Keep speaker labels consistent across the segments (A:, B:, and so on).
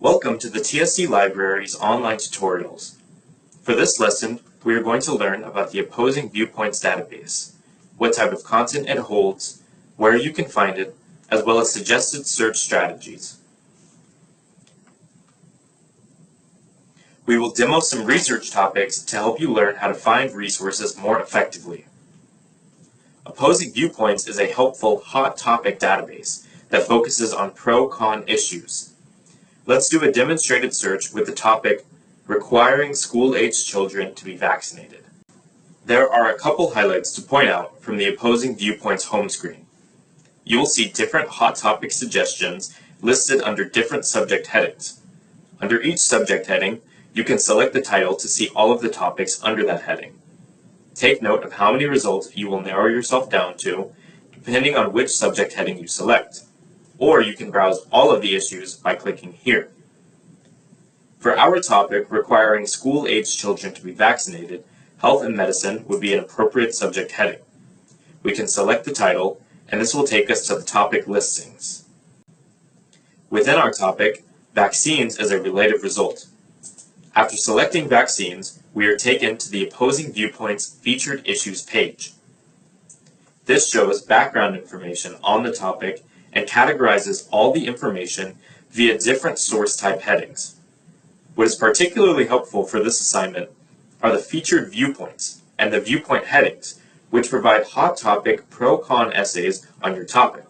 A: Welcome to the TSC Library's online tutorials. For this lesson, we are going to learn about the Opposing Viewpoints database, what type of content it holds, where you can find it, as well as suggested search strategies. We will demo some research topics to help you learn how to find resources more effectively. Opposing Viewpoints is a helpful hot topic database that focuses on pro-con issues. Let's do a demonstrated search with the topic requiring school-aged children to be vaccinated. There are a couple highlights to point out from the Opposing Viewpoints home screen. You will see different hot topic suggestions listed under different subject headings. Under each subject heading, you can select the title to see all of the topics under that heading. Take note of how many results you will narrow yourself down to, depending on which subject heading you select. Or you can browse all of the issues by clicking here. For our topic requiring school-aged children to be vaccinated, health and medicine would be an appropriate subject heading. We can select the title, and this will take us to the topic listings. Within our topic, vaccines is a related result. After selecting vaccines, we are taken to the Opposing Viewpoints Featured Issues page. This shows background information on the topic and categorizes all the information via different source type headings. What is particularly helpful for this assignment are the featured viewpoints and the viewpoint headings, which provide hot topic pro-con essays on your topic.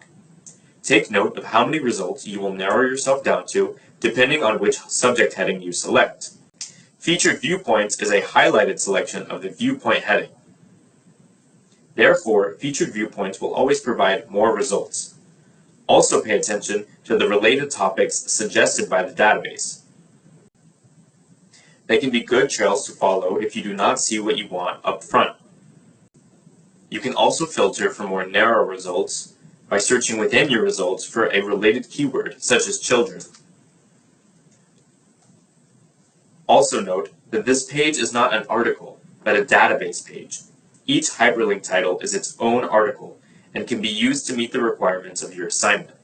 A: Take note of how many results you will narrow yourself down to depending on which subject heading you select. Featured viewpoints is a highlighted selection of the viewpoint heading. Therefore, featured viewpoints will always provide more results. Also pay attention to the related topics suggested by the database. They can be good trails to follow if you do not see what you want up front. You can also filter for more narrow results by searching within your results for a related keyword, such as children. Also note that this page is not an article, but a database page. Each hyperlink title is its own article and can be used to meet the requirements of your assignment.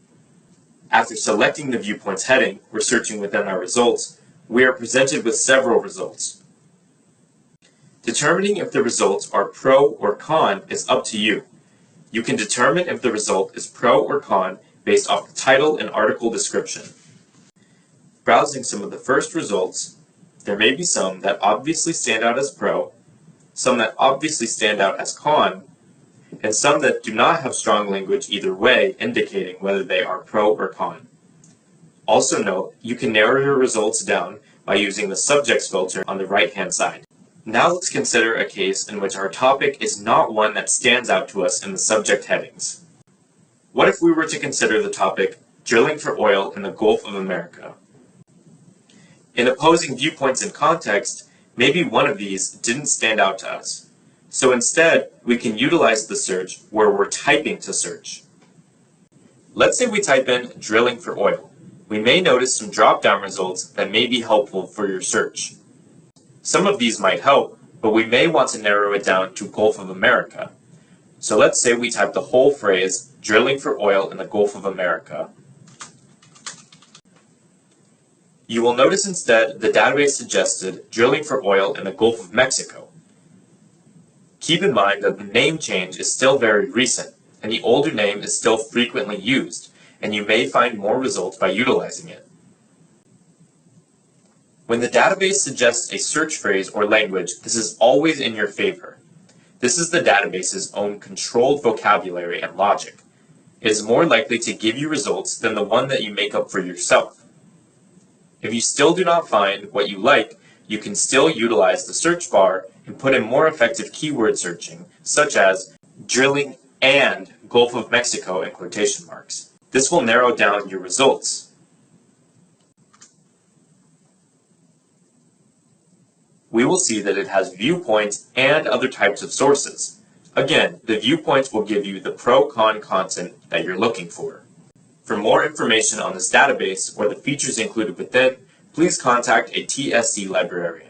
A: After selecting the Viewpoints heading, we're searching within our results, we are presented with several results. Determining if the results are pro or con is up to you. You can determine if the result is pro or con based off the title and article description. Browsing some of the first results, there may be some that obviously stand out as pro, some that obviously stand out as con, and some that do not have strong language either way, indicating whether they are pro or con. Also note, you can narrow your results down by using the subjects filter on the right-hand side. Now let's consider a case in which our topic is not one that stands out to us in the subject headings. What if we were to consider the topic drilling for oil in the Gulf of America? In Opposing Viewpoints in context, maybe one of these didn't stand out to us. So instead, we can utilize the search where we're typing to search. Let's say we type in drilling for oil. We may notice some drop-down results that may be helpful for your search. Some of these might help, but we may want to narrow it down to Gulf of America. So let's say we type the whole phrase, drilling for oil in the Gulf of America. You will notice instead the database suggested drilling for oil in the Gulf of Mexico. Keep in mind that the name change is still very recent, and the older name is still frequently used, and you may find more results by utilizing it. When the database suggests a search phrase or language, this is always in your favor. This is the database's own controlled vocabulary and logic. It is more likely to give you results than the one that you make up for yourself. If you still do not find what you like, you can still utilize the search bar and put in more effective keyword searching, such as drilling and Gulf of Mexico in quotation marks. This will narrow down your results. We will see that it has viewpoints and other types of sources. Again, the viewpoints will give you the pro-con content that you're looking for. For more information on this database or the features included within, please contact a TSC librarian.